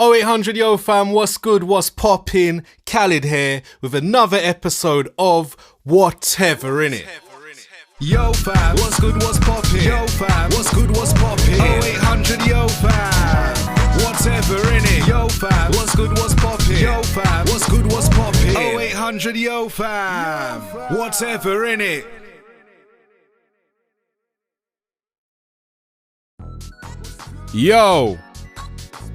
0800 yo fam, what's good, what's poppin'? Khalid here with another episode of WHTVRINNIT. Yo fam, what's good, what's poppin'? Yo fam, what's good, what's poppin'? 0800 yo fam, WHTVRINNIT. Yo fam, what's good, what's poppin'? Yo fam, what's good, what's poppin'? 0800 yo fam, WHTVRINNIT. Yo!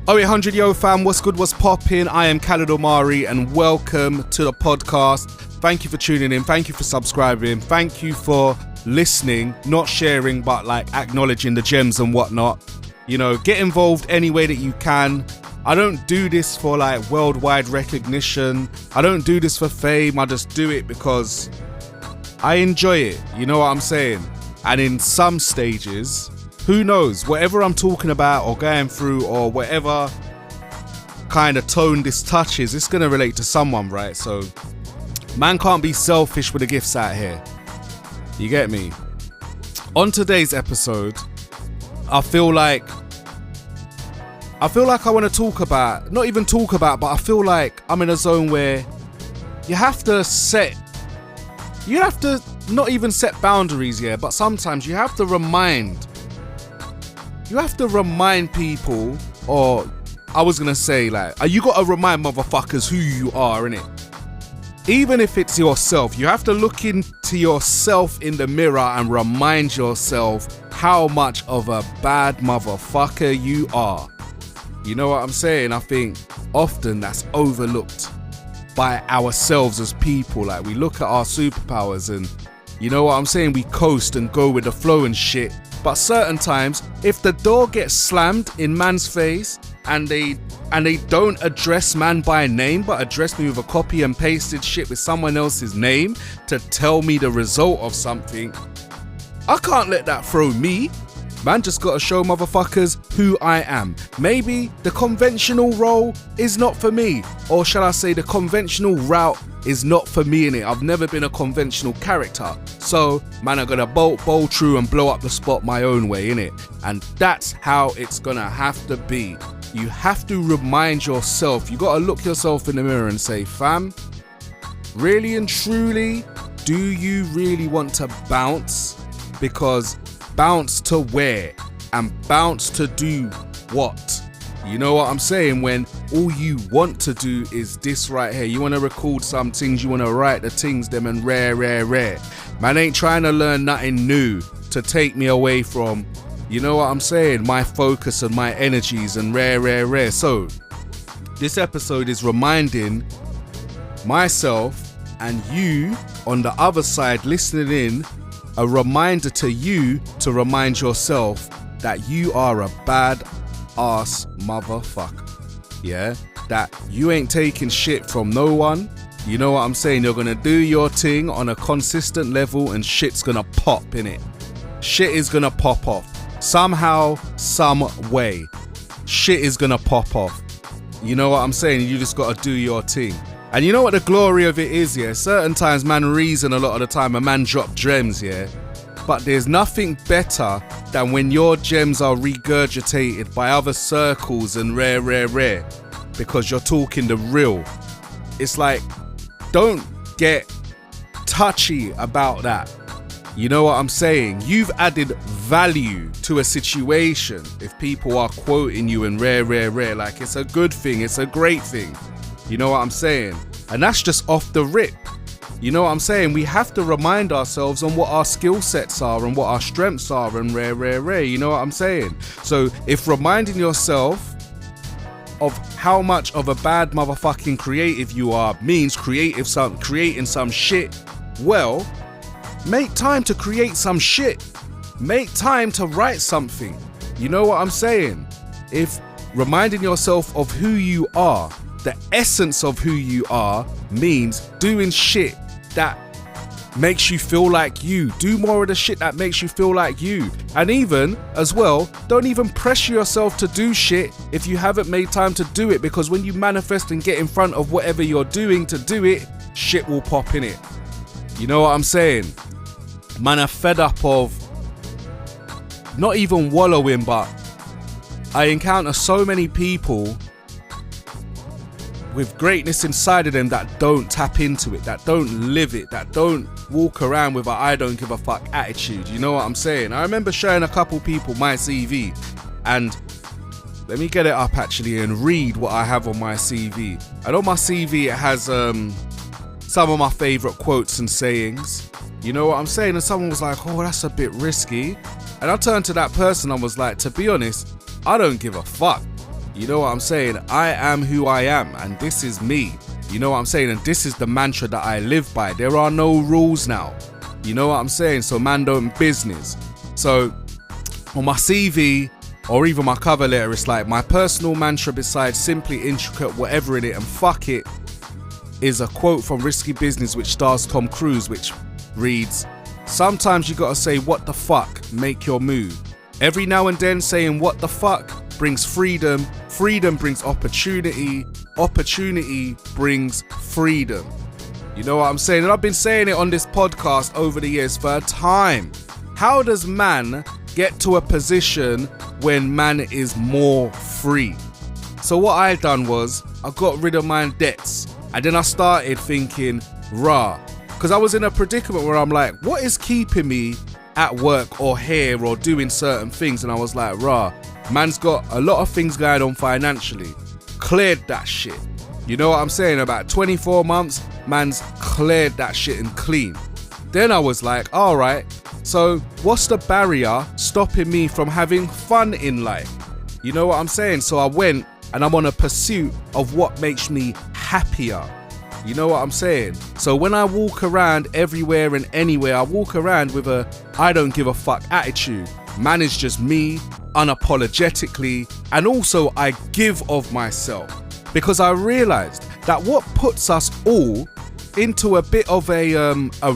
0800 yo fam, what's good, what's poppin'? I am Khalid Omari and welcome to the podcast. Thank you for tuning in, thank you for subscribing, thank you for listening, not sharing but like acknowledging the gems and whatnot. You know, get involved any way that you can. I don't do this for like worldwide recognition, I don't do this for fame, I just do it because I enjoy it, you know what I'm saying? And in some stages, who knows, whatever I'm talking about or going through or whatever kind of tone this touches, it's going to relate to someone, right? So, man can't be selfish with the gifts out here. You get me? On today's episode, I feel like I want to talk about, not even talk about, but I feel like I'm in a zone where you have to not even set boundaries, yeah, but sometimes you have to remind people, or I was gonna say like, you gotta remind motherfuckers who you are, innit? Even if it's yourself, you have to look into yourself in the mirror and remind yourself how much of a bad motherfucker you are. You know what I'm saying? I think often that's overlooked by ourselves as people. Like, we look at our superpowers and, you know what I'm saying, we coast and go with the flow and shit. But certain times, if the door gets slammed in man's face and they don't address man by name but address me with a copy and pasted shit with someone else's name to tell me the result of something, I can't let that throw me. Man just gotta show motherfuckers who I am. Maybe the conventional role is not for me, or shall I say the conventional route is not for me, innit? I've never been a conventional character. So, man, I'm gonna bowl through and blow up the spot my own way, innit? And that's how it's gonna have to be. You have to remind yourself, you gotta look yourself in the mirror and say, fam, really and truly, do you really want to bounce? Because bounce to where? And bounce to do what? You know what I'm saying? When all you want to do is this right here. You want to record some things, you want to write the things, them and rare. Man ain't trying to learn nothing new to take me away from, you know what I'm saying, my focus and my energies and rare. So, this episode is reminding myself and you on the other side listening in, a reminder to you to remind yourself that you are a bad ass motherfucker. Yeah? That you ain't taking shit from no one. You know what I'm saying? You're gonna do your thing on a consistent level and shit's gonna pop, innit? Shit is gonna pop off. Somehow, some way. Shit is gonna pop off. You know what I'm saying? You just gotta do your thing. And you know what the glory of it is, yeah? Certain times man reason a lot of the time, a man drop gems, yeah? But there's nothing better than when your gems are regurgitated by other circles and rare. Because you're talking the real. It's like, don't get touchy about that. You know what I'm saying? You've added value to a situation if people are quoting you in rare. Like, it's a good thing, it's a great thing. You know what I'm saying? And that's just off the rip. You know what I'm saying? We have to remind ourselves on what our skill sets are and what our strengths are and rare. You know what I'm saying? So if reminding yourself of how much of a bad motherfucking creative you are means creating some shit, well, make time to create some shit. Make time to write something. You know what I'm saying? If reminding yourself of who you are, the essence of who you are, means doing shit that makes you feel like you. Do more of the shit that makes you feel like you. And even, as well, don't even pressure yourself to do shit if you haven't made time to do it, because when you manifest and get in front of whatever you're doing to do it, shit will pop in it. You know what I'm saying? Man, I'm fed up of not even wallowing, but I encounter so many people with greatness inside of them that don't tap into it, that don't live it, that don't walk around with a I don't give a fuck attitude. You know what I'm saying? I remember showing a couple people my CV, and let me get it up actually and read what I have on my CV. And on my CV it has some of my favourite quotes and sayings. You know what I'm saying? And someone was like, oh, that's a bit risky. And I turned to that person and was like, to be honest, I don't give a fuck. You know what I'm saying? I am who I am, and this is me. You know what I'm saying? And this is the mantra that I live by. There are no rules now. You know what I'm saying? So man don't business. So on my CV or even my cover letter, it's like my personal mantra besides simply intricate whatever in it and fuck it is a quote from Risky Business which stars Tom Cruise, which reads, sometimes you gotta say what the fuck, make your move. Every now and then saying what the fuck brings freedom, freedom brings opportunity, opportunity brings freedom. You know what I'm saying? And I've been saying it on this podcast over the years for a time. How does man get to a position when man is more free? So what I done was I got rid of my debts, and then I started thinking, because I was in a predicament where I'm like, what is keeping me at work or here or doing certain things? And I was like, man's got a lot of things going on financially. Cleared that shit. You know what I'm saying? About 24 months, man's cleared that shit and clean. Then I was like, all right, so what's the barrier stopping me from having fun in life? You know what I'm saying? So I went and I'm on a pursuit of what makes me happier. You know what I'm saying? So when I walk around everywhere and anywhere, I walk around with a I don't give a fuck attitude. Man is just me, unapologetically, and also I give of myself. Because I realized that what puts us all into a bit of a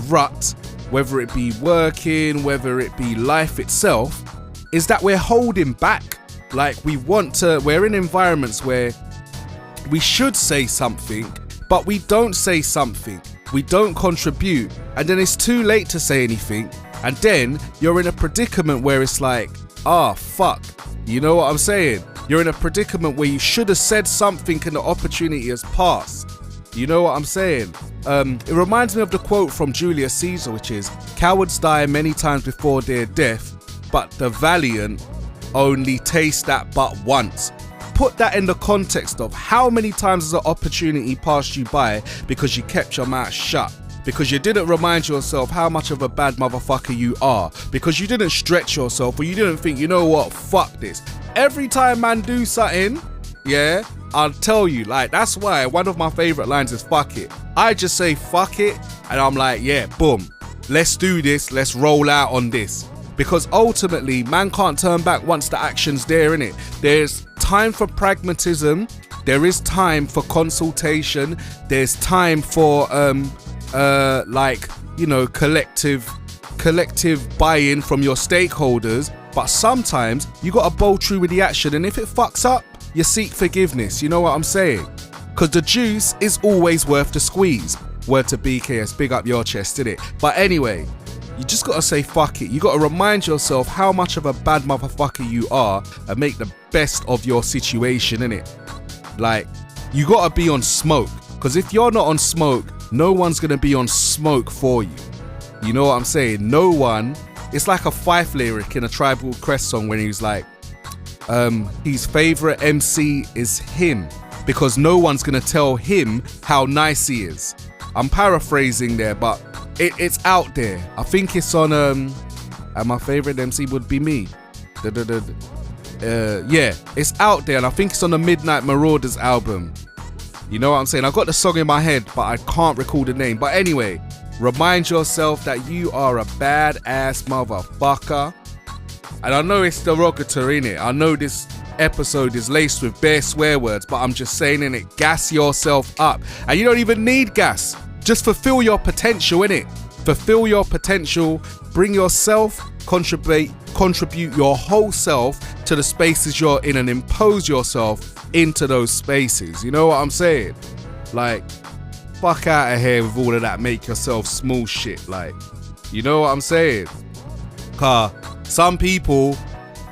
rut, whether it be working, whether it be life itself, is that we're holding back. Like we're in environments where we should say something, but we don't say something, we don't contribute, and then it's too late to say anything, and then you're in a predicament where it's like, fuck, you know what I'm saying? You're in a predicament where you should have said something and the opportunity has passed. You know what I'm saying? It reminds me of the quote from Julius Caesar, which is, cowards die many times before their death, but the valiant only taste that but once. Put that in the context of how many times has an opportunity passed you by because you kept your mouth shut, because you didn't remind yourself how much of a bad motherfucker you are, because you didn't stretch yourself, or you didn't think, you know what, fuck this. Every time man do something, yeah, I'll tell you, like, that's why one of my favorite lines is fuck it. I just say fuck it and I'm like, yeah, boom, let's do this, let's roll out on this. Because ultimately, man can't turn back once the action's there, innit? There's time for pragmatism. There is time for consultation. There's time for, collective buy-in from your stakeholders. But sometimes you gotta bowl through with the action. And if it fucks up, you seek forgiveness. You know what I'm saying? Because the juice is always worth the squeeze. Word to BKS, big up your chest, innit? But anyway, you just gotta say fuck it. You gotta remind yourself how much of a bad motherfucker you are and make the best of your situation, innit? Like, you gotta be on smoke. Because if you're not on smoke, no one's gonna be on smoke for you. You know what I'm saying? No one. It's like a Fife lyric in a Tribe Called Quest song when he's like, his favourite MC is him, because no one's gonna tell him how nice he is. I'm paraphrasing there, but it's out there. I think it's on and my favourite MC would be me. Yeah, it's out there, and I think it's on the Midnight Marauders album. You know what I'm saying? I got the song in my head, but I can't recall the name. But anyway, remind yourself that you are a badass motherfucker. And I know it's derogatory, innit? I know this episode is laced with bare swear words, but I'm just saying, innit? Gas yourself up. And you don't even need gas. Just fulfill your potential, innit? Fulfill your potential. Bring yourself, contribute your whole self to the spaces you're in, and impose yourself into those spaces. You know what I'm saying? Like, fuck out of here with all of that make yourself small shit. Like, you know what I'm saying? Some people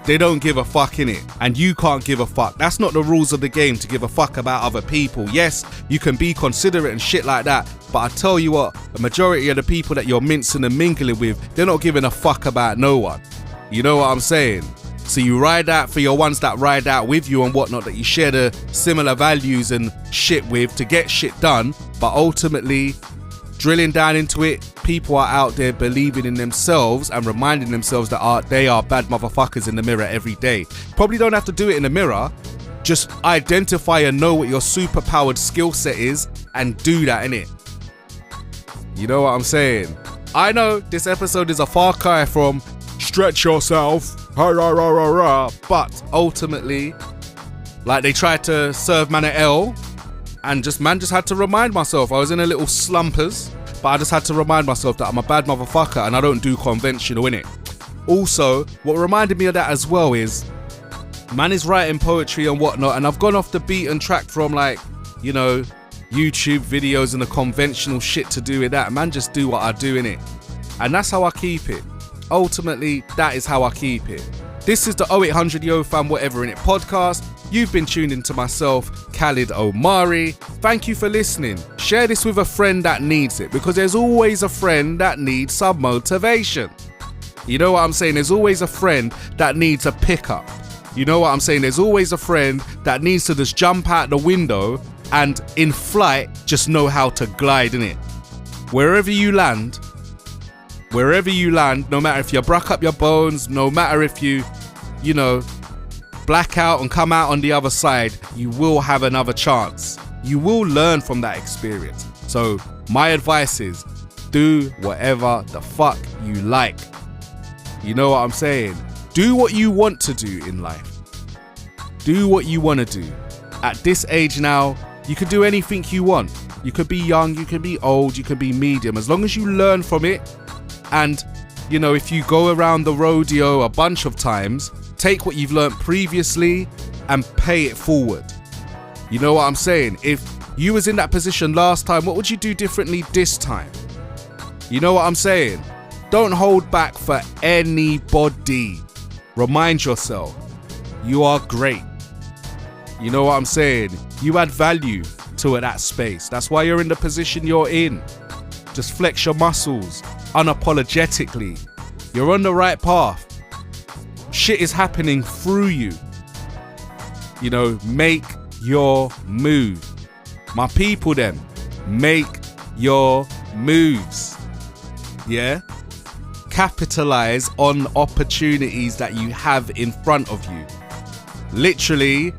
they don't give a fuck, innit? And you can't give a fuck. That's not the rules of the game, to give a fuck about other people. Yes, you can be considerate and shit like that, but I tell you what, the majority of the people that you're mincing and mingling with, they're not giving a fuck about no one. You know what I'm saying? So you ride out for your ones that ride out with you and whatnot, that you share the similar values and shit with to get shit done. But ultimately, drilling down into it, people are out there believing in themselves and reminding themselves that they are bad motherfuckers in the mirror every day. Probably don't have to do it in the mirror. Just identify and know what your superpowered skill set is and do that, innit? You know what I'm saying? I know this episode is a far cry from stretch yourself, but ultimately, like, they tried to serve man at L, and man just had to remind myself. I was in a little slumpers, but I just had to remind myself that I'm a bad motherfucker and I don't do conventional, innit? Also, what reminded me of that as well is, man is writing poetry and whatnot, and I've gone off the beaten track from, like, you know, YouTube videos and the conventional shit to do with that. Man, just do what I do, innit? And that's how I keep it. Ultimately, that is how I keep it. This is the 0800 Yo Fam Whatever In It podcast. You've been tuned into myself, Khalid Omari. Thank you for listening. Share this with a friend that needs it, because there's always a friend that needs some motivation. You know what I'm saying? There's always a friend that needs a pickup. You know what I'm saying? There's always a friend that needs to just jump out the window and in flight just know how to glide, innit? Wherever you land, no matter if you bruck up your bones, no matter if you know, black out and come out on the other side, you will have another chance. You will learn from that experience. So my advice is, do whatever the fuck you like. You know what I'm saying? Do what you want to do in life. Do what you want to do. At this age now, you can do anything you want. You could be young, you can be old, you can be medium. As long as you learn from it, and, you know, if you go around the rodeo a bunch of times, take what you've learned previously and pay it forward. You know what I'm saying? If you was in that position last time, what would you do differently this time? You know what I'm saying? Don't hold back for anybody. Remind yourself, you are great. You know what I'm saying? You add value to that space. That's why you're in the position you're in. Just flex your muscles unapologetically. You're on the right path. Shit is happening through you. You know, make your move. My people then, make your moves. Yeah? Capitalize on opportunities that you have in front of you. Literally,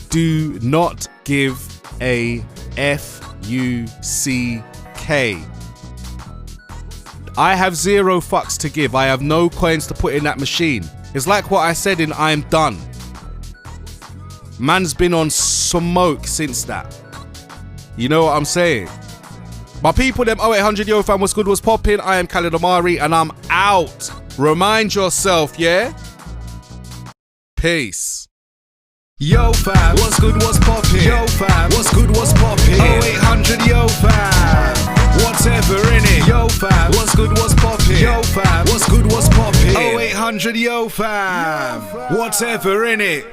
do not give a F-U-C-K. I have zero fucks to give. I have no coins to put in that machine. It's like what I said in I'm Done. Man's been on smoke since that. You know what I'm saying? My people, them 0800 Yo Fam, what's good, what's popping? I am Khalid Omari and I'm out. Remind yourself, yeah? Peace. Yo fam, what's good, what's poppin'? Yo fam, what's good, what's poppin'? 0800 Yo fam, whatever in it. Yo fam, what's good, what's poppin'? Yo fam, what's good, what's poppin'? 0800 Yo fam, whatever in it.